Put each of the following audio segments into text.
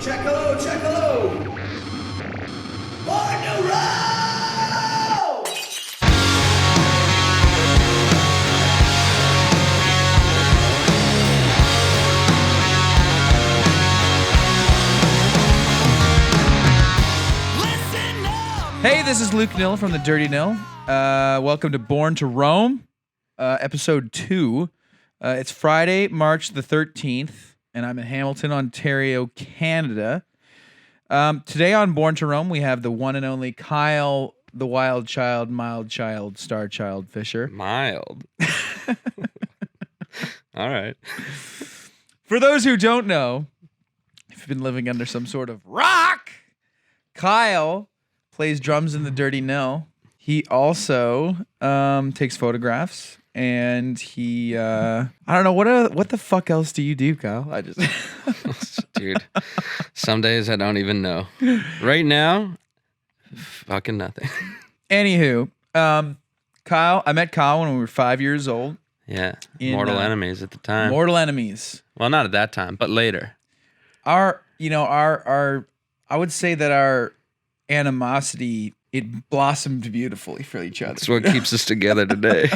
Check hello, check hello. Born to roll! Hey, this is Luke Nil from the Dirty Nil. Welcome to Born to Roam, episode 2. It's Friday, March the 13th, and I'm in Hamilton, Ontario, Canada. Today on Born to Roam, we have the one and only Kyle, the wild child, mild child, Starchild Fisher. Mild. All right. For those who don't know, if you've been living under some sort of rock, Kyle plays drums in the Dirty Nil. He also takes photographs, and he I don't know what the fuck else do you do, Kyle? I just Dude, some days I don't even know. Right now, fucking nothing. Anywho, Kyle, I met Kyle when we were 5 years old. Yeah, mortal enemies at the time. Mortal enemies. Well, not at that time, but later. Our I would say that our animosity, it blossomed beautifully for each other. That's what keeps us together today.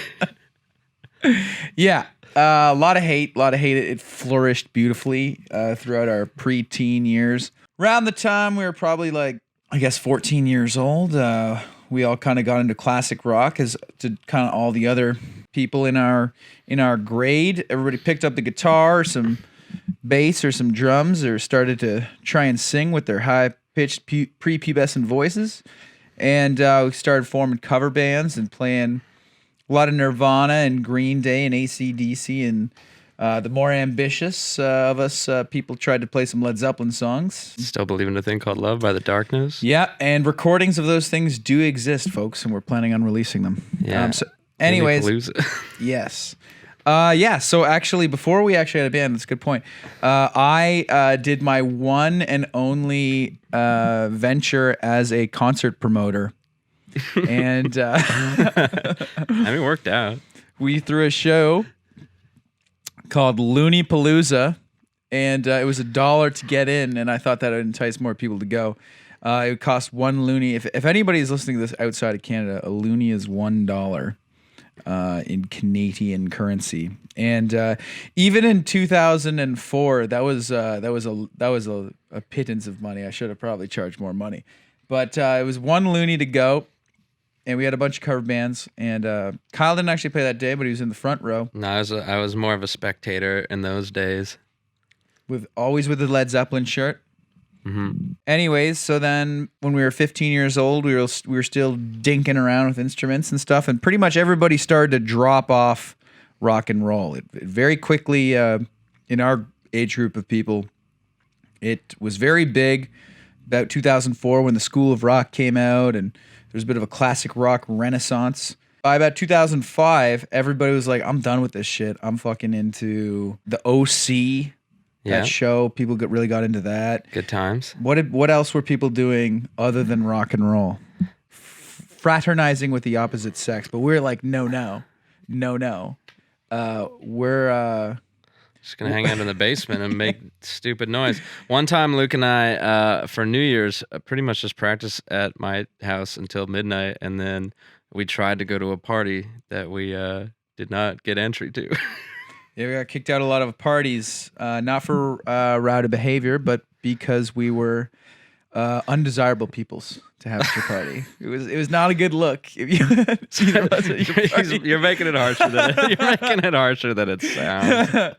Yeah. A lot of hate. It flourished beautifully throughout our preteen years. Around the time we were probably 14 years old, we all kind of got into classic rock, as did kind of all the other people in our grade. Everybody picked up the guitar, some bass or some drums, or started to try and sing with their high-pitched prepubescent voices. And we started forming cover bands and playing a lot of Nirvana and Green Day and AC/DC, and the more ambitious of us people tried to play some Led Zeppelin songs. Still believe in a thing called Love by the Darkness? Yeah, and recordings of those things do exist, folks, and we're planning on releasing them. Yeah. Anyways, yes. So actually, before we actually had a band, that's a good point. I did my one and only venture as a concert promoter. And it worked out. We threw a show called Looney Palooza, and it was $1 to get in, and I thought that would entice more people to go. It would cost one loony. If anybody's listening to this outside of Canada, a loony is $1 in Canadian currency. And even in 2004, that was a pittance of money. I should have probably charged more money, but it was one loony to go. And we had a bunch of cover bands, and Kyle didn't actually play that day, but he was in the front row. No, I was more of a spectator in those days. Always with the Led Zeppelin shirt. Mm-hmm. Anyways, so then when we were 15 years old, we were still dinking around with instruments and stuff, and pretty much everybody started to drop off rock and roll. It very quickly, in our age group of people, it was very big. About 2004, when the School of Rock came out, and there's a bit of a classic rock renaissance. By about 2005, everybody was like, I'm done with this shit. I'm fucking into the OC, that show. People really got into that. Good times. What else were people doing other than rock and roll? Fraternizing with the opposite sex. But we're like, no. We're... Just going to hang out in the basement and make stupid noise. One time, Luke and I, for New Year's, pretty much just practiced at my house until midnight, and then we tried to go to a party that we did not get entry to. Yeah, we got kicked out of a lot of parties, not for rowdy behavior, but because we were undesirable peoples to have at your party. It was not a good look. If you You're making it harsher than it sounds.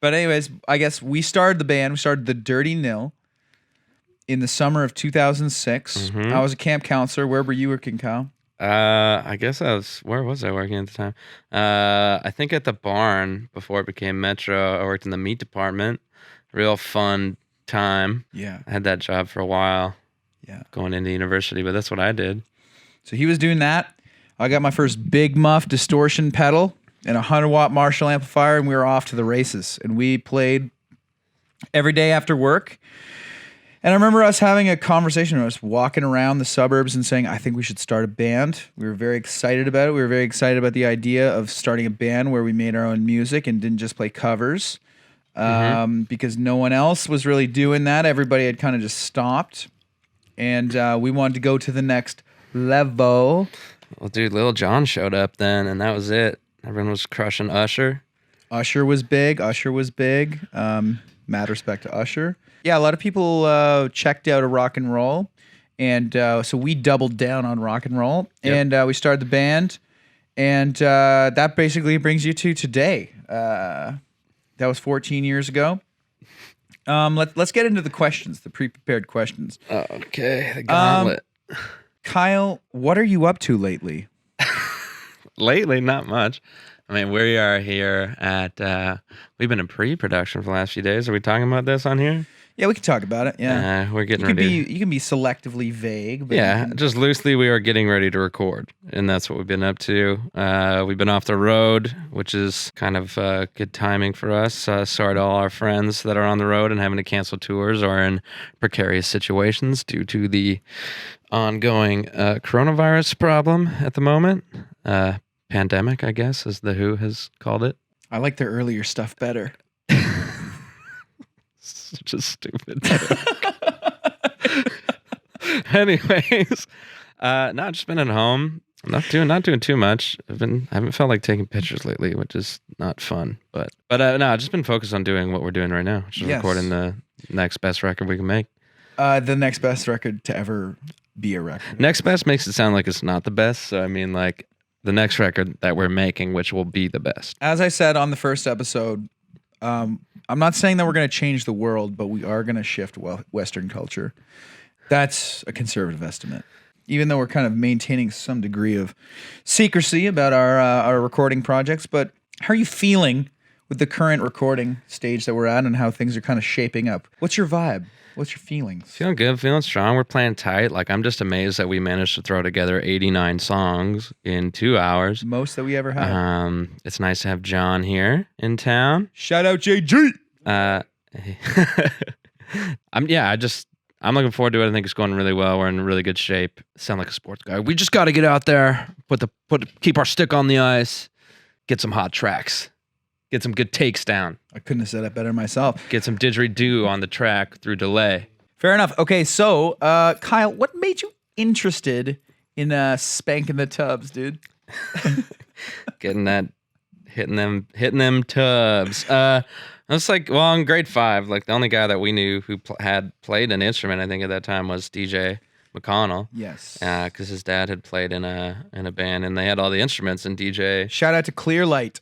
But anyways, I guess we started the band. We started the Dirty Nil in the summer of 2006. Mm-hmm. I was a camp counselor. Where were you working, Kyle? I guess where was I working at the time? I think at the barn before it became Metro. I worked in the meat department. Real fun time. Yeah. I had that job for a while. Yeah. Going into university, but that's what I did. So he was doing that. I got my first big muff distortion pedal and a 100-watt Marshall amplifier, and we were off to the races. And we played every day after work. And I remember us having a conversation. I was walking around the suburbs and saying, I think we should start a band. We were very excited about it. We were very excited about the idea of starting a band where we made our own music and didn't just play covers. because no one else was really doing that. Everybody had kind of just stopped. And we wanted to go to the next level. Well, dude, Lil Jon showed up then, and that was it. Everyone was crushing Usher. Usher was big. Mad respect to Usher. Yeah, a lot of people checked out of rock and roll. And so we doubled down on rock and roll. Yep. And we started the band. And that basically brings you to today. That was 14 years ago. Let's get into the questions, the pre-prepared questions. Okay, the gauntlet. Kyle, what are you up to lately? Lately, not much. I mean, we are here at, we've been in pre-production for the last few days. Are we talking about this on here? Yeah, we can talk about it. Yeah, we're getting you ready. You can be selectively vague. But Yeah, just loosely, we are getting ready to record, and that's what we've been up to. We've been off the road, which is kind of good timing for us. Sorry to all our friends that are on the road and having to cancel tours or in precarious situations due to the ongoing coronavirus problem at the moment. Pandemic, I guess, as the WHO has called it. I like their earlier stuff better. Such a stupid joke. Anyways, no, just been at home. I'm not doing too much. I haven't felt like taking pictures lately, which is not fun. But no, I've just been focused on doing what we're doing right now, which is recording the next best record we can make. The next best record to ever be a record. Next best makes it sound like it's not the best. So I mean, like the next record that we're making, which will be the best. As I said on the first episode, I'm not saying that we're going to change the world, but we are going to shift Western culture. That's a conservative estimate. Even though we're kind of maintaining some degree of secrecy about our recording projects. But how are you feeling with the current recording stage that we're at and how things are kind of shaping up? What's your vibe? What's your feelings? Feeling good, feeling strong. We're playing tight. Like, I'm just amazed that we managed to throw together 89 songs in 2 hours. Most that we ever had. It's nice to have John here in town. Shout out JG. I'm looking forward to it. I think it's going really well. We're in really good shape. Sound like a sports guy. We just got to get out there, keep our stick on the ice, get some hot tracks. Get some good takes down. I couldn't have said it better myself. Get some didgeridoo on the track through delay. Fair enough. Okay, so Kyle, what made you interested in spanking the tubs, dude? Hitting them tubs. I was like, well, in grade 5, like the only guy that we knew who had played an instrument, I think at that time, was DJ McConnell. Yes. Because his dad had played in a band, and they had all the instruments. And DJ. Shout out to Clear Light,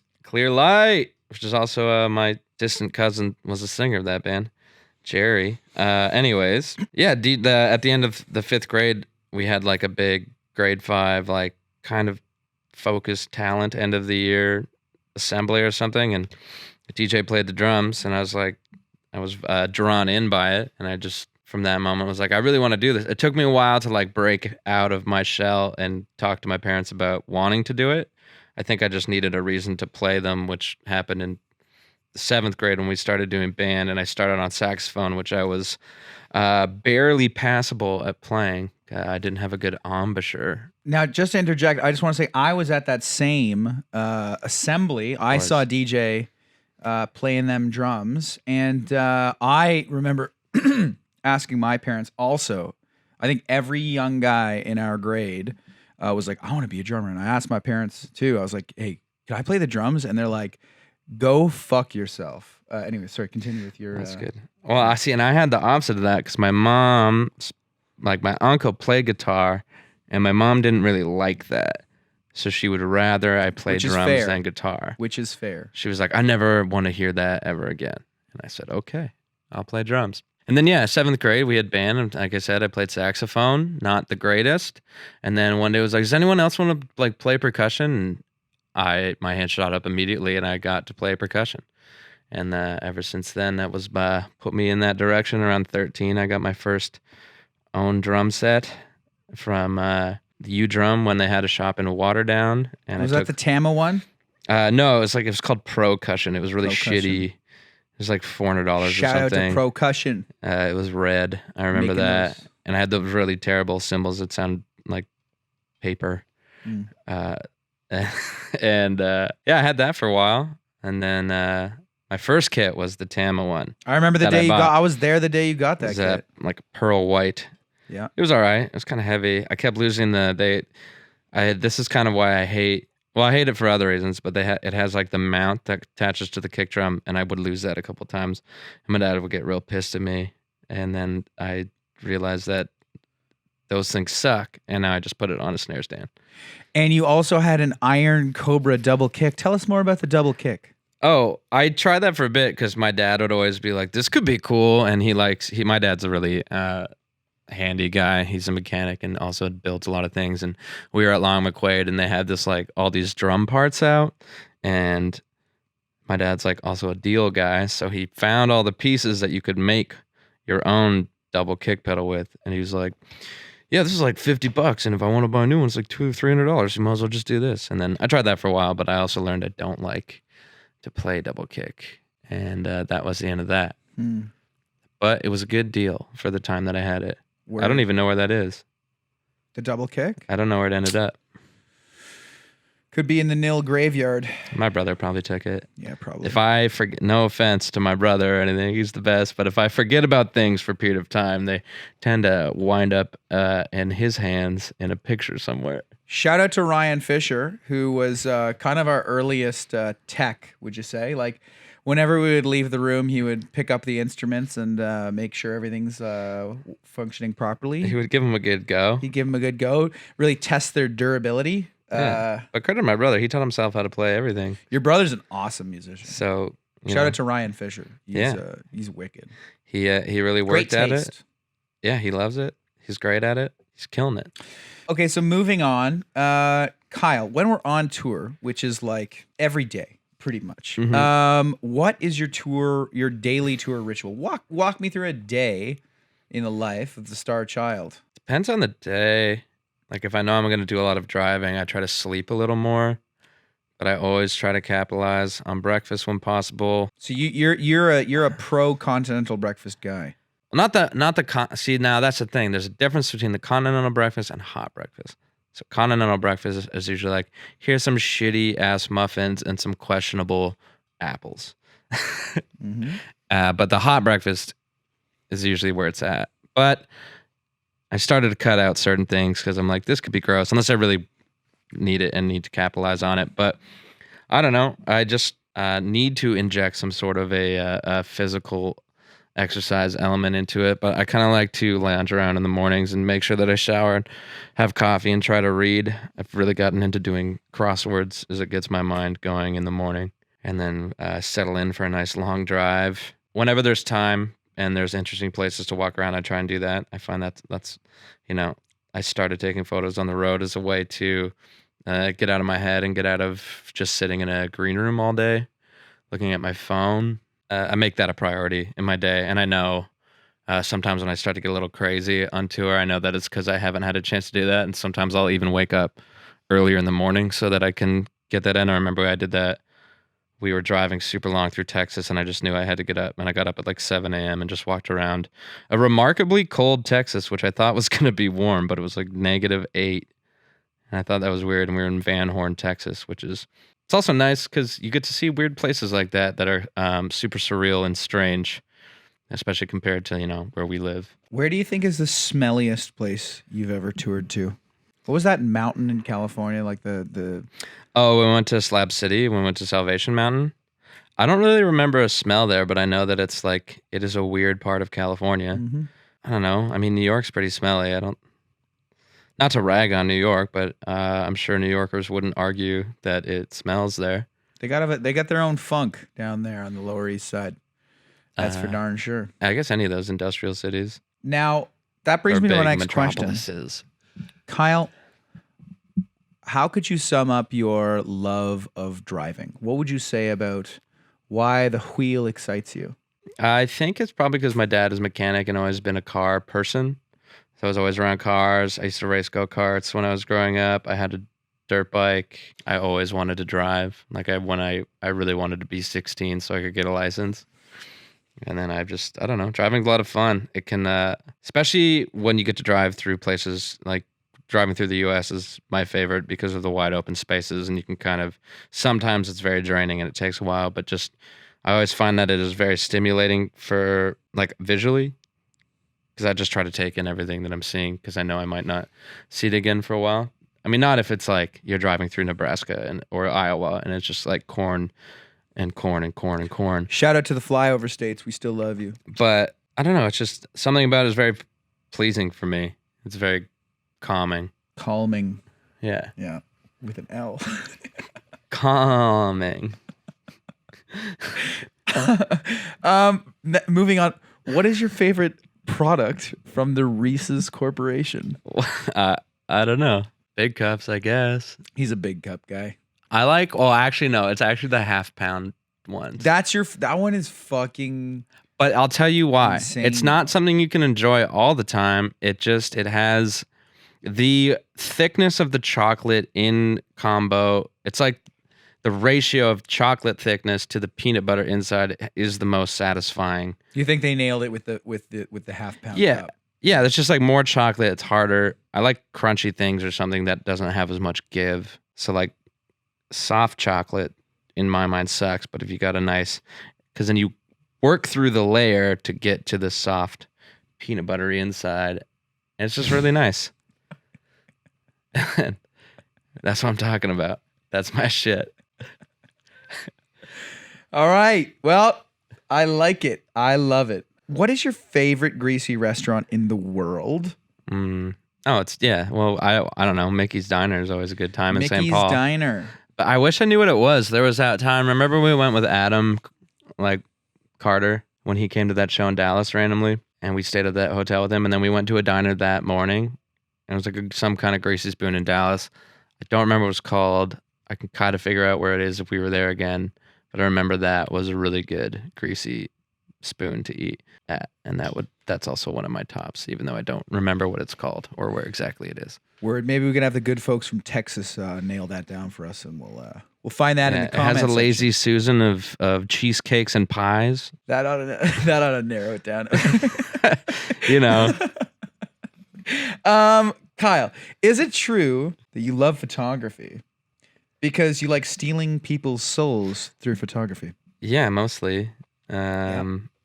which is also my distant cousin was a singer of that band, Jerry. Anyways, yeah. At the end of the 5th grade, we had like a big grade 5, like kind of focused talent end of the year assembly or something, and the DJ played the drums, and I was drawn in by it, and I just from that moment was like, I really want to do this. It took me a while to like break out of my shell and talk to my parents about wanting to do it. I think I just needed a reason to play them, which happened in the 7th grade when we started doing band, and I started on saxophone, which I was barely passable at playing. I didn't have a good embouchure. Now, just to interject, I just want to say I was at that same assembly. I saw DJ playing them drums, and I remember asking my parents also. I think every young guy in our grade was like, I want to be a drummer. And I asked my parents too. I was like, hey, can I play the drums? And they're like, go fuck yourself. Anyway, sorry, continue with your... That's good. Well, I see, and I had the opposite of that because my mom, like my uncle played guitar, and my mom didn't really like that. So she would rather I play drums than guitar. Which is fair. She was like, I never want to hear that ever again. And I said, okay, I'll play drums. And then, 7th grade, we had band. And like I said, I played saxophone, not the greatest. And then one day it was like, does anyone else want to like play percussion? And my hand shot up immediately, and I got to play percussion. And ever since then, that was put me in that direction. Around 13, I got my first own drum set from the U-Drum when they had a shop in Waterdown. And was that the Tama one? No, it was called Procussion. It was really shitty. It was like $400 or something. Shout out to Procussion. It was red. I remember that. And I had those really terrible cymbals that sound like paper. And I had that for a while. And then My first kit was the Tama one. I remember the that day you bought. got. I was there the day you got It that was kit. like pearl white. Yeah. It was all right. It was kind of heavy. I kept losing this is kind of why I hate. Well, I hate it for other reasons, but it has like the mount that attaches to the kick drum, and I would lose that a couple times. And my dad would get real pissed at me, and then I realized that those things suck, and now I just put it on a snare stand. And you also had an Iron Cobra double kick. Tell us more about the double kick. Oh, I tried that for a bit because my dad would always be like, "This could be cool," and my dad's a really handy guy. He's a mechanic and also builds a lot of things. And we were at Long McQuaid, and they had this like all these drum parts out, and my dad's like also a deal guy, so he found all the pieces that you could make your own double kick pedal with, and he was like, "Yeah, this is like $50, and if I want to buy a new one, it's like $200-$300. You might as well just do this." And then I tried that for a while, but I also learned I don't like to play double kick, and that was the end of that. But it was a good deal for the time that I had it. I don't even know where that is. The double kick? I don't know where it ended up. Could be in the Nil graveyard. My brother probably took it. Yeah, probably. If I forget, no offense to my brother or anything, he's the best, but if I forget about things for a period of time, they tend to wind up in his hands in a picture somewhere. Shout out to Ryan Fisher, who was kind of our earliest tech, would you say? Like, whenever we would leave the room, he would pick up the instruments and make sure everything's functioning properly. He would give him a good go. He'd give them a good go, really test their durability. Yeah. But credit to my brother, he taught himself how to play everything. Your brother's an awesome musician. So shout out to Ryan Fisher. He's wicked. He really Great worked at taste. it. Yeah, he loves it. He's great at it. He's killing it. Okay, so moving on, Kyle, when we're on tour, which is like every day, pretty much. What is your daily tour ritual? Walk me through a day in the life of the Starchild. Depends on the day. Like if I know I'm going to do a lot of driving, I try to sleep a little more. But I always try to capitalize on breakfast when possible. So you're a pro continental breakfast guy. See, now that's the thing. There's a difference between the continental breakfast and hot breakfast. So continental breakfast is usually like, here's some shitty ass muffins and some questionable apples. But the hot breakfast is usually where it's at. But I started to cut out certain things because I'm like, this could be gross unless I really need it and need to capitalize on it. But I don't know. I just need to inject some sort of a physical exercise element into it. But I kind of like to lounge around in the mornings and make sure that I shower and have coffee and try to read. I've really gotten into doing crosswords as it gets my mind going in the morning. And then settle in for a nice long drive. Whenever there's time and there's interesting places to walk around, I try and do that. I find that's I started taking photos on the road as a way to get out of my head and get out of just sitting in a green room all day, looking at my phone. I make that a priority in my day. And I know sometimes when I start to get a little crazy on tour, I know that it's because I haven't had a chance to do that. And sometimes I'll even wake up earlier in the morning so that I can get that in. I remember I did that. We were driving super long through Texas, and I just knew I had to get up. And I got up at like 7 a.m. and just walked around a remarkably cold Texas, which I thought was going to be warm, but it was like -8. And I thought that was weird. And we were in Van Horn, Texas, it's also nice because you get to see weird places like that are super surreal and strange, especially compared to, where we live. Where do you think is the smelliest place you've ever toured to? What was that mountain in California? Like the Oh, we went to Slab City. We went to Salvation Mountain. I don't really remember a smell there, but I know that it is a weird part of California. I don't know. I mean, New York's pretty smelly. Not to rag on New York, but I'm sure New Yorkers wouldn't argue that it smells there. They got their own funk down there on the Lower East Side. That's for darn sure. I guess any of those industrial cities. Now, that brings me to my next question. Metropolises. Kyle, how could you sum up your love of driving? What would you say about why the wheel excites you? I think it's probably because my dad is a mechanic and always been a car person. So I was always around cars. I used to race go-karts when I was growing up. I had a dirt bike. I always wanted to drive. Like when I really wanted to be 16 so I could get a license. And then I don't know, driving's a lot of fun. It can, especially when you get to drive through places like driving through the U.S. is my favorite because of the wide open spaces, and you can sometimes it's very draining and it takes a while, but just I always find that it is very stimulating for like visually, because I just try to take in everything that I'm seeing, because I know I might not see it again for a while. I mean, not if it's like you're driving through Nebraska or Iowa and it's just like corn and corn and corn and corn. Shout out to the flyover states. We still love you. But I don't know. It's just something about it is very pleasing for me. It's very calming. Calming. Yeah. Yeah. With an L. Calming. Moving on. What is your favorite product from the Reeses Corporation? I don't know. Big cups, I guess. He's a big cup guy. I like, well, actually, no, it's actually the half-pound ones. That one is fucking... But I'll tell you why. insane. It's not something you can enjoy all the time. It has the thickness of the chocolate in combo. It's like the ratio of chocolate thickness to the peanut butter inside is the most satisfying. You think they nailed it with the half pound Yeah. cup? Yeah, it's just like more chocolate. It's harder. I like crunchy things or something that doesn't have as much give. So like soft chocolate in my mind sucks, but if you got a nice, because then you work through the layer to get to the soft peanut buttery inside. And it's just really nice. That's what I'm talking about. That's my shit. All right. Well, I like it. I love it. What is your favorite greasy restaurant in the world? Oh, it's, yeah. Well, I don't know. Mickey's Diner is always a good time in St. Mickey's Paul. Diner. But I wish I knew what it was. There was that time. Remember we went with Adam, like Carter, when he came to that show in Dallas randomly, and we stayed at that hotel with him, and then we went to a diner that morning, and it was like some kind of greasy spoon in Dallas. I don't remember what it was called. I can kind of figure out where it is if we were there again, but I remember that was a really good greasy spoon to eat at, and that's also one of my tops, even though I don't remember what it's called or where exactly it is. Word. Maybe we can have the good folks from Texas nail that down for us, and we'll find that in the It comments. has a lazy section. Susan of cheesecakes and pies. That ought to narrow it down. You know. Kyle, is it true that you love photography because you like stealing people's souls through photography? Yeah, mostly.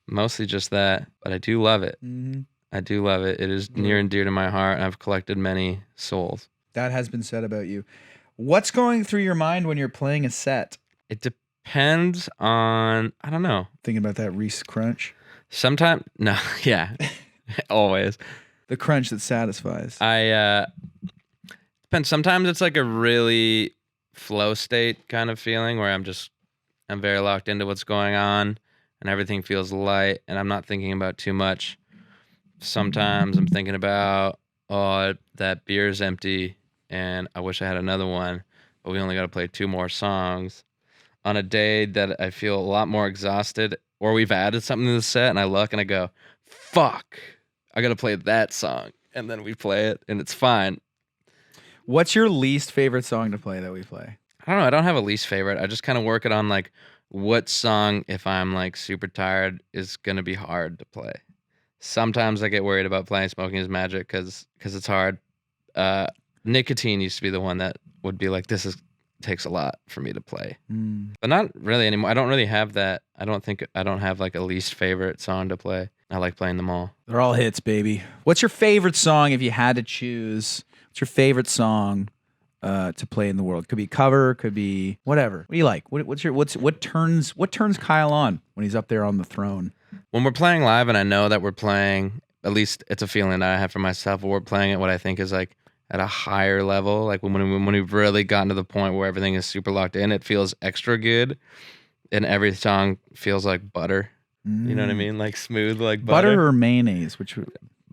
Mostly just that, but I do love it. Mm-hmm. I do love it. It is near and dear to my heart. I've collected many souls. That has been said about you. What's going through your mind when you're playing a set? It depends on, I don't know. Thinking about that Reese crunch? Sometimes, no, yeah, always. The crunch that satisfies. Depends. Sometimes it's like a really flow state kind of feeling where I'm very locked into what's going on and everything feels light and I'm not thinking about too much. Sometimes I'm thinking about, oh, that beer's empty and I wish I had another one, but we only got to play 2 more songs. On a day that I feel a lot more exhausted, or we've added something to the set and I look and I go, fuck, I got to play that song. And then we play it and it's fine. What's your least favorite song to play that we play? I don't know. I don't have a least favorite. I just kind of work it on like what song, if I'm like super tired, is going to be hard to play. Sometimes I get worried about playing Smoking is Magic because it's hard. Nicotine used to be the one that would be like, takes a lot for me to play. But not really anymore. I don't really have that. I don't have like a least favorite song to play. I like playing them all. They're all hits, baby. What's your favorite song if you had to choose? What's your favorite song to play in the world? Could be cover, could be whatever. What do you like? What turns Kyle on when he's up there on the throne? When we're playing live and I know that we're playing, at least it's a feeling that I have for myself, we're playing at what I think is like at a higher level. Like when we've really gotten to the point where everything is super locked in, it feels extra good. And every song feels like butter. You know what I mean? Like smooth, like butter. Butter or mayonnaise?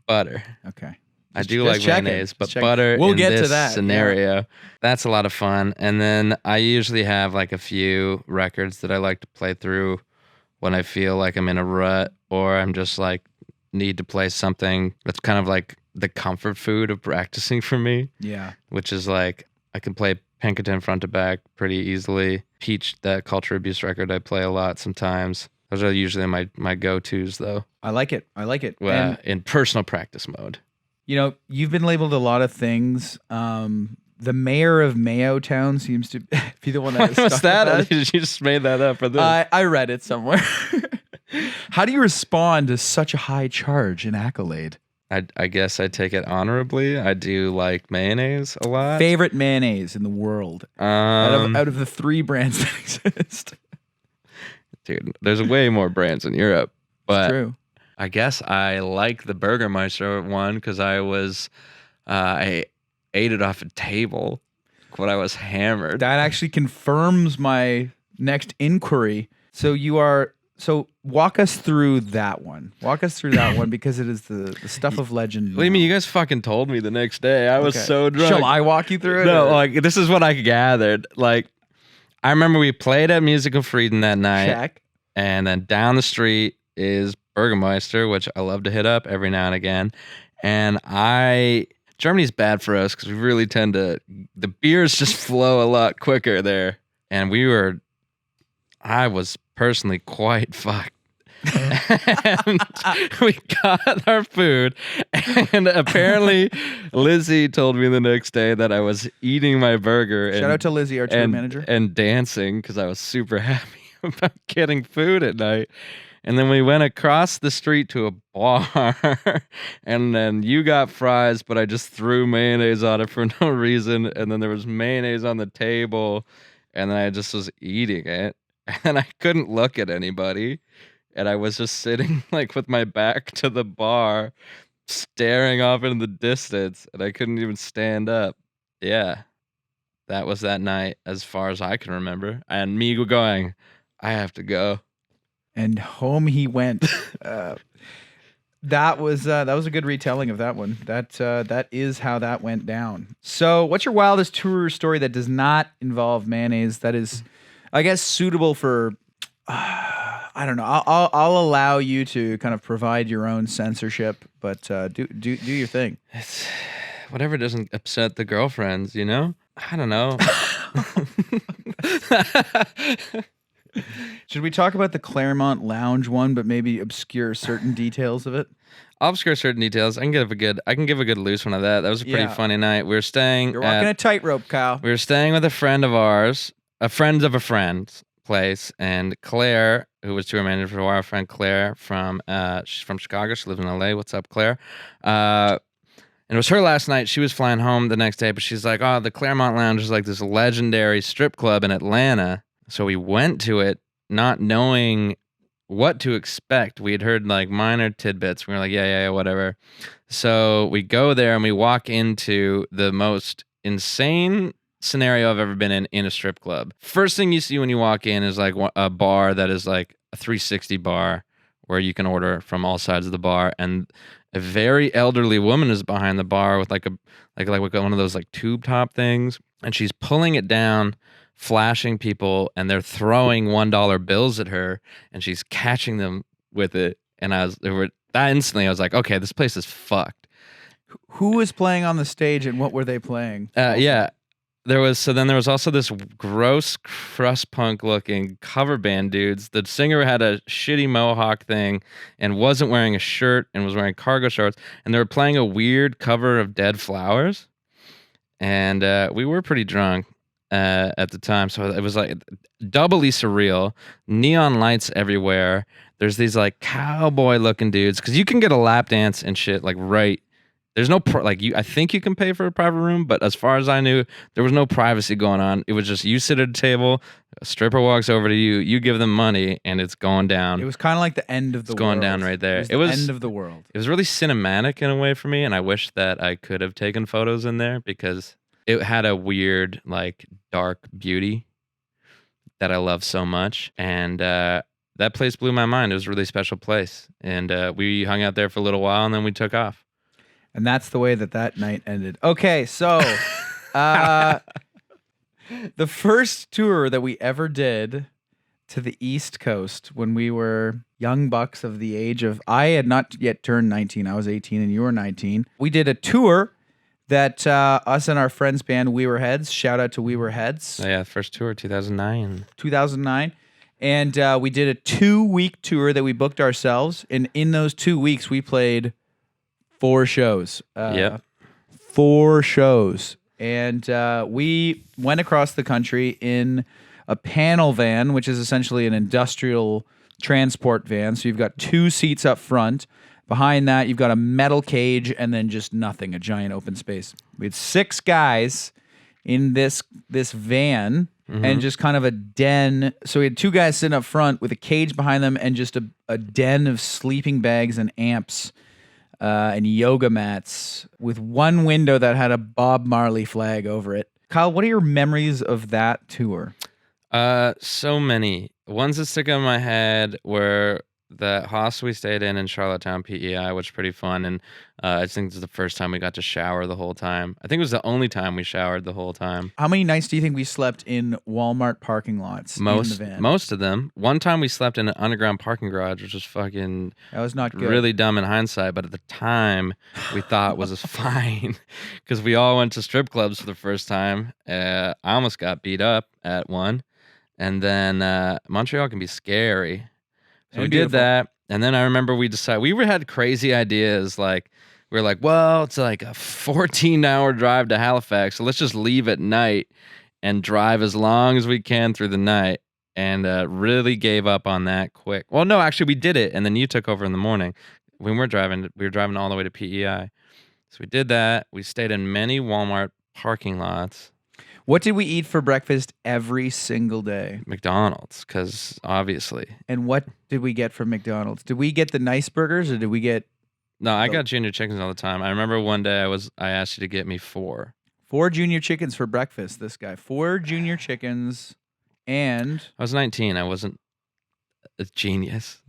Butter. Okay. I do like mayonnaise, but butter We'll in get this to that scenario, that's a lot of fun. And then I usually have like a few records that I like to play through when I feel like I'm in a rut or I'm just like need to play something that's kind of like the comfort food of practicing for me. Yeah. Which is like I can play Pinkerton front to back pretty easily. Peach, that Culture Abuse record, I play a lot sometimes. Those are usually my go-tos though. I like it. Well, in personal practice mode. You know, you've been labeled a lot of things. The mayor of Mayo Town seems to be the one that is What's stuck that? with us. You just made that up for this. I read it somewhere. How do you respond to such a high charge and accolade? I guess I take it honorably. I do like mayonnaise a lot. Favorite mayonnaise in the world out of the 3 brands that exist. Dude, there's way more brands in Europe. But True. I guess I like the Burgermeister one because I ate it off a table when I was hammered. That actually confirms my next inquiry. So walk us through that one. Walk us through that one because it is the stuff of legend. What do you mean? You guys fucking told me the next day. I was so drunk. Shall I walk you through it? No, or? like this is what I gathered. Like I remember we played at Musical Freedom that night. Check. And then down the street is Burgermeister, which I love to hit up every now and again. And Germany's bad for us because we really tend to, the beers just flow a lot quicker there. And I was personally quite fucked. And we got our food, and apparently Lizzie told me the next day that I was eating my burger. Shout out to Lizzie, our tour manager. And dancing because I was super happy about getting food at night. And then we went across the street to a bar, and then you got fries, but I just threw mayonnaise on it for no reason. And then there was mayonnaise on the table, and then I just was eating it, and I couldn't look at anybody. And I was just sitting like with my back to the bar, staring off into the distance, and I couldn't even stand up. Yeah, that was that night as far as I can remember. And me going, I have to go. And home he went. That was a good retelling of that one. That is how that went down. So, what's your wildest tour story that does not involve mayonnaise? That is, I guess, suitable for. I don't know. I'll allow you to kind of provide your own censorship, but do your thing. It's whatever doesn't upset the girlfriends, you know? I don't know. Should we talk about the Clermont Lounge one, but maybe obscure certain details of it? I'll obscure certain details. I can give a good loose one of that. That was a pretty funny night. We were staying. You're walking a tightrope, Kyle. We were staying with a friend of ours, a friend of a friend's place, and Claire, who was tour manager for our friend Claire she's from Chicago. She lives in LA. What's up, Claire? And it was her last night. She was flying home the next day, but she's like, "Oh, the Clermont Lounge is like this legendary strip club in Atlanta." So we went to it, not knowing what to expect. We had heard like minor tidbits. We were like, yeah, whatever. So we go there and we walk into the most insane scenario I've ever been in a strip club. First thing you see when you walk in is like a bar that is like a 360 bar where you can order from all sides of the bar, and a very elderly woman is behind the bar with like one of those like tube top things, and she's pulling it down, flashing people, and they're throwing $1 bills at her, and she's catching them with it. And instantly I was like, okay, this place is fucked. Who was playing on the stage, and what were they playing? Yeah. There was also this gross crust punk looking cover band dudes. The singer had a shitty mohawk thing and wasn't wearing a shirt and was wearing cargo shorts, and they were playing a weird cover of Dead Flowers. And we were pretty drunk at the time, so it was like doubly surreal. Neon lights everywhere. There's these like cowboy looking dudes, because you can get a lap dance and shit like right. There's no I think you can pay for a private room, but as far as I knew, there was no privacy going on. It was just you sit at a table, a stripper walks over to you, you give them money, and it's going down. It was kind of like the end of the world. It's going down right there. It was the end of the world. It was really cinematic in a way for me, and I wish that I could have taken photos in there because it had a weird, like, dark beauty that I love so much. And that place blew my mind. It was a really special place. And we hung out there for a little while, and then we took off. And that's the way that night ended. Okay, so the first tour that we ever did to the East Coast when we were young bucks of the age of, I had not yet turned 19. I was 18 and you were 19. We did a tour that us and our friends band We Were Heads, shout out to We Were Heads. Oh, yeah, first tour, 2009. 2009. And we did a 2-week tour that we booked ourselves. And in those 2 weeks, we played 4 shows. Yep. 4 shows. And we went across the country in a panel van, which is essentially an industrial transport van. So you've got 2 seats up front. Behind that, you've got a metal cage and then just nothing, a giant open space. We had 6 guys in this van and just kind of a den. So we had 2 guys sitting up front with a cage behind them and just a den of sleeping bags and amps and yoga mats with one window that had a Bob Marley flag over it. Kyle, what are your memories of that tour? So many. Ones that stick in my head were the hostel we stayed in Charlottetown, PEI, which was pretty fun. And I think this is the first time we got to shower the whole time. I think it was the only time we showered the whole time. How many nights do you think we slept in Walmart parking lots in the van? Most of them. One time we slept in an underground parking garage, which was fucking That was not good. really dumb in hindsight, but at the time we thought was fine because we all went to strip clubs for the first time. I almost got beat up at one. And then Montreal can be scary. So we did that. And then I remember we had crazy ideas. Like, we were like, well, it's like a 14-hour drive to Halifax. So let's just leave at night and drive as long as we can through the night. And really gave up on that quick. Well, no, actually, we did it. And then you took over in the morning. We were driving all the way to PEI. So we did that. We stayed in many Walmart parking lots. What did we eat for breakfast every single day? McDonald's, because obviously. And what did we get from McDonald's? Did we get the nice burgers or did we get... No, I got junior chickens all the time. I remember one day I asked you to get me 4. 4 junior chickens for breakfast, this guy. 4 junior chickens and... I was 19. I wasn't a genius.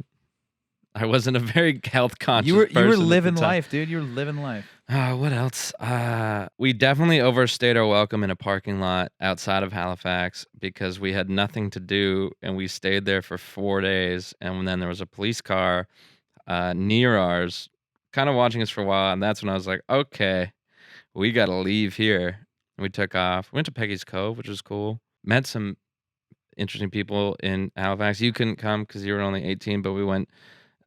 I wasn't a very health conscious person. You were living life, dude. You were living life. What else? We definitely overstayed our welcome in a parking lot outside of Halifax because we had nothing to do and we stayed there for 4 days. And then there was a police car near ours kind of watching us for a while. And that's when I was like, okay, we got to leave here. And we took off. We went to Peggy's Cove, which was cool. Met some interesting people in Halifax. You couldn't come because you were only 18, but we went...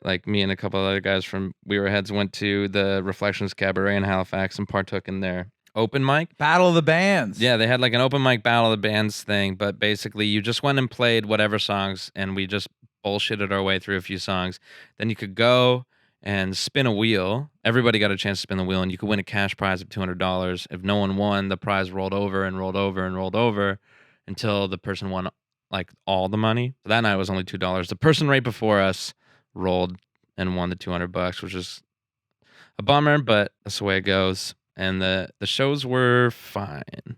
Like me and a couple of other guys from We Were Heads went to the Reflections Cabaret in Halifax and partook in their open mic. Battle of the Bands. Yeah, they had like an open mic Battle of the Bands thing, but basically you just went and played whatever songs and we just bullshitted our way through a few songs. Then you could go and spin a wheel. Everybody got a chance to spin the wheel and you could win a cash prize of $200. If no one won, the prize rolled over and rolled over and rolled over until the person won like all the money. So that night was only $2. The person right before us rolled and won the $200, which is a bummer, but that's the way it goes. And the shows were fine.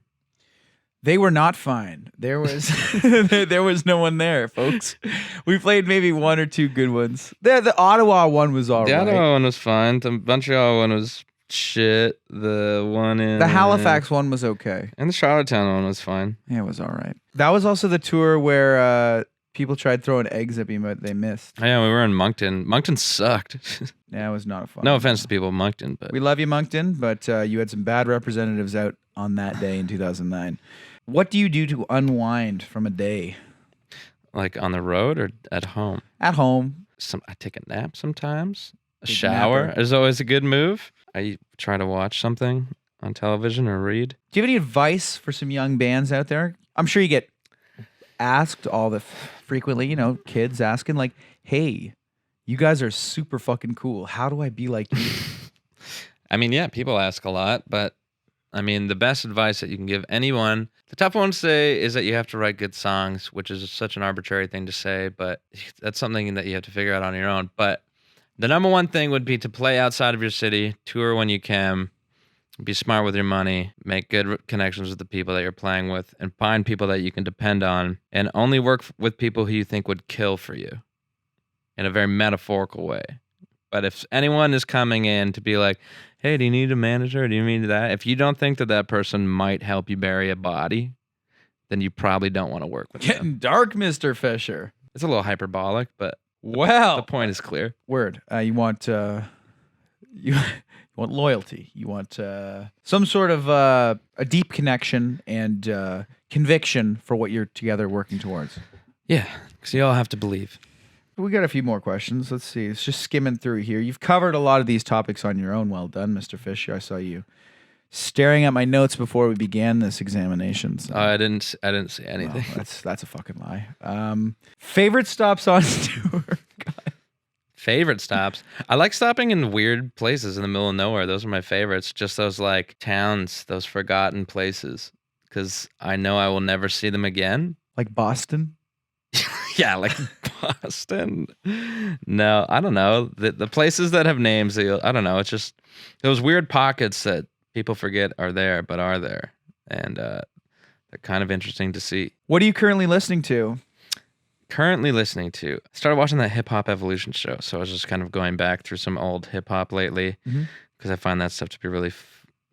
They were not fine. There was there was no one there, folks. We played maybe 1 or 2 good ones. The Ottawa one was all right. The Ottawa one was fine. The Montreal one was shit. The one in the Halifax one was okay. And the Charlottetown one was fine. Yeah, it was all right. That was also the tour where people tried throwing eggs at me, but they missed. Oh, yeah, we were in Moncton. Moncton sucked. Yeah, it was not fun. No offense to people in Moncton, but we love you, Moncton, but you had some bad representatives out on that day in 2009. What do you do to unwind from a day? Like on the road or at home? At home. I take a nap sometimes. A Big shower napper. is always a good move. I try to watch something on television or read. Do you have any advice for some young bands out there? I'm sure you get asked frequently, kids asking like, hey, you guys are super fucking cool. How do I be like you? I mean, yeah, people ask a lot, but I mean, the best advice that you can give anyone, the tough one to say is that you have to write good songs, which is such an arbitrary thing to say, but that's something that you have to figure out on your own. But the number one thing would be to play outside of your city, tour when you can, be smart with your money, make good connections with the people that you're playing with, and find people that you can depend on, and only work with people who you think would kill for you in a very metaphorical way. But if anyone is coming in to be like, hey, do you need a manager? Do you need that? If you don't think that person might help you bury a body, then you probably don't want to work with them. Getting dark, Mr. Fisher. It's a little hyperbolic, but the point is clear. Word. You want you want loyalty. You want some sort of a deep connection and conviction for what you're together working towards. Yeah, because you all have to believe. We got a few more questions. Let's see. It's just skimming through here. You've covered a lot of these topics on your own. Well done, Mr. Fisher. I saw you staring at my notes before we began this examination. So. I didn't see anything. Well, that's a fucking lie. Favorite stops on tour? Favorite stops. I like stopping in weird places in the middle of nowhere. Those are my favorites. Just those like towns, those forgotten places. Because I know I will never see them again. Like Boston? Yeah, like Boston. No, I don't know. The places that have names, I don't know. It's just those weird pockets that people forget are there, but are there. And they're kind of interesting to see. What are you currently listening to? I started watching that Hip Hop Evolution show, so I was just kind of going back through some old hip hop lately because I find that stuff to be really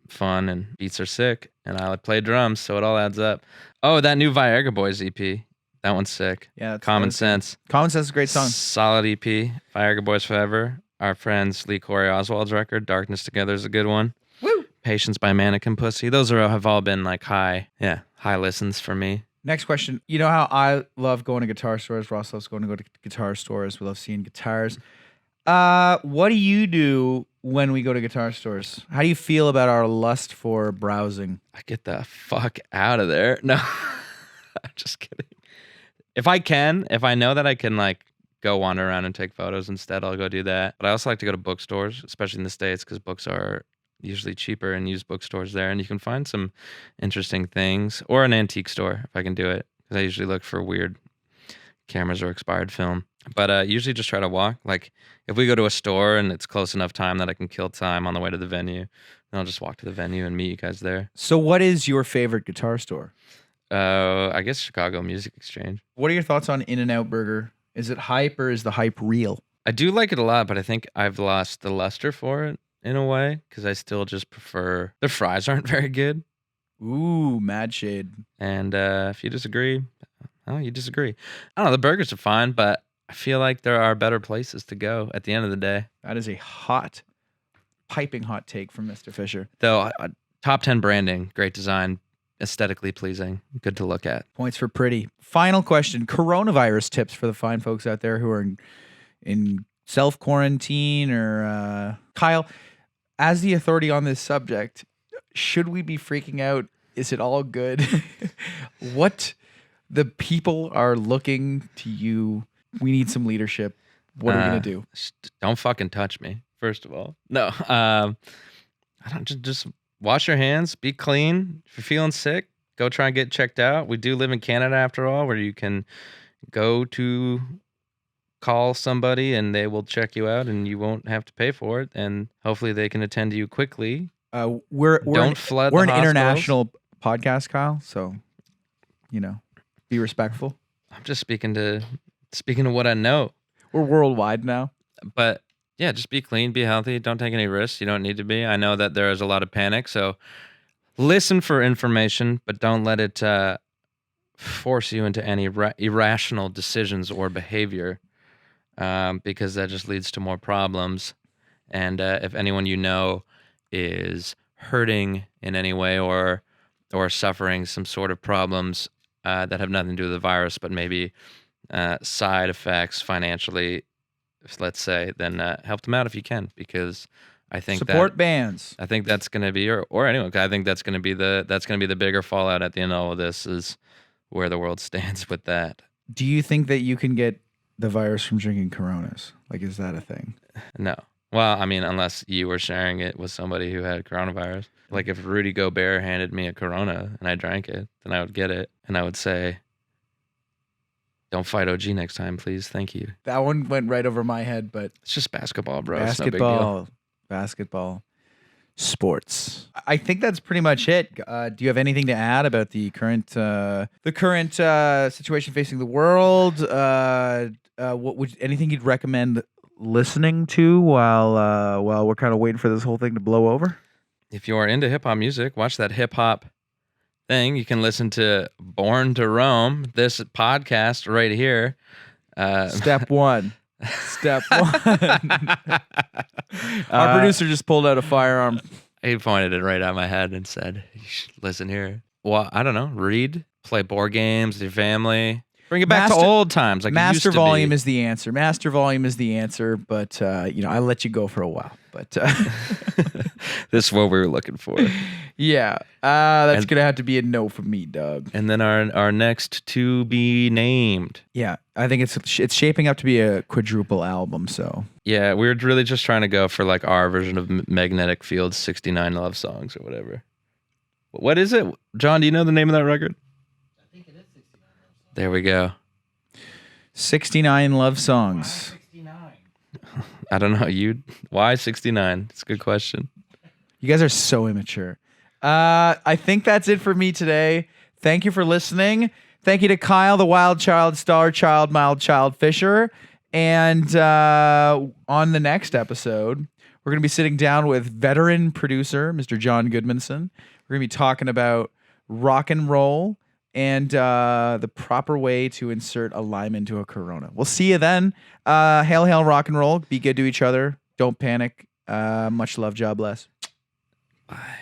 fun and beats are sick, and I play drums, so it all adds up. Oh, that new Viagra Boys EP, that one's sick. Yeah, Common Sense. Common Sense is a great song. Solid EP. Viagra Boys Forever. Our friends Lee Corey Oswald's record, Darkness Together, is a good one. Woo! Patience by Mannequin Pussy. Those have all been like high listens for me. Next question. You know how I love going to guitar stores? Ross loves going to guitar stores. We love seeing guitars. What do you do when we go to guitar stores? How do you feel about our lust for browsing? I get the fuck out of there. No, I'm just kidding. If I know that I can like go wander around and take photos instead, I'll go do that. But I also like to go to bookstores, especially in the States, because books are usually cheaper in used bookstores there, and you can find some interesting things, or an antique store if I can do it, because I usually look for weird cameras or expired film. But usually just try to walk. Like if we go to a store and it's close enough time that I can kill time on the way to the venue, then I'll just walk to the venue and meet you guys there. So what is your favorite guitar store? I guess Chicago Music Exchange. What are your thoughts on In-N-Out Burger? Is it hype or is the hype real? I do like it a lot, but I think I've lost the luster for it in a way, because I still just prefer, their fries aren't very good. Ooh, mad shade. And if you disagree, you disagree. I don't know, the burgers are fine, but I feel like there are better places to go at the end of the day. That is a piping hot take from Mr. Fisher. Though, top 10 branding, great design, aesthetically pleasing, good to look at. Points for pretty. Final question. Coronavirus tips for the fine folks out there who are in self-quarantine or Kyle, as the authority on this subject, should we be freaking out? Is it all good? What the people are looking to you. We need some leadership. What are we going to do? Don't fucking touch me, first of all. No. I don't just wash your hands, be clean. If you're feeling sick, go try and get checked out. We do live in Canada after all, where you can go to call somebody and they will check you out and you won't have to pay for it, and hopefully they can attend to you quickly. We're an international podcast, Kyle, so be respectful. I'm just speaking to what I know. We're worldwide now. But yeah, just be clean, be healthy, don't take any risks. You don't need to be. I know that there is a lot of panic, so listen for information, but don't let it force you into any irrational decisions or behavior. Because that just leads to more problems. And if anyone you know is hurting in any way or suffering some sort of problems that have nothing to do with the virus, but maybe side effects financially, let's say, then help them out if you can, because I think support bands. I think that's going to be, or anyone. I think that's going to be the bigger fallout at the end of all of this, is where the world stands with that. Do you think that you can get the virus from drinking Coronas? Like, is that a thing? No. Well, I mean, unless you were sharing it with somebody who had coronavirus. Like if Rudy Gobert handed me a Corona and I drank it, then I would get it and I would say, don't fight OG next time, please. Thank you. That one went right over my head, but it's just basketball, bro. It's no big deal. Basketball, sports. I think that's pretty much it. Do you have anything to add about the current situation facing the world? What would anything you'd recommend listening to while we're kind of waiting for this whole thing to blow over? If you are into hip hop music, watch that hip hop thing. You can listen to Born to Roam, this podcast right here. Step one. Our producer just pulled out a firearm. He pointed it right at my head and said, you should listen here. Well, I don't know. Read, play board games with your family. Bring it back to old times. Like Master Volume is the answer. Master Volume is the answer, but I let you go for a while. But This is what we were looking for. Yeah, that's gonna have to be a no for me, Doug. And then our next to be named. Yeah, I think it's shaping up to be a quadruple album. So Yeah, we were really just trying to go for like our version of Magnetic Field's 69 love songs or whatever. What is it? John, do you know the name of that record? I think it is 69. There we go. 69 love songs. 69. I don't know. Why 69? It's a good question. You guys are so immature. I think that's it for me today. Thank you for listening. Thank you to Kyle, the Wild Child, Starchild, Mild Child Fisher. And on the next episode, we're going to be sitting down with veteran producer, Mr. John Goodmanson. We're going to be talking about rock and roll and the proper way to insert a lime into a Corona. We'll see you then. Hail, hail, rock and roll. Be good to each other. Don't panic. Much love. God bless. Bye.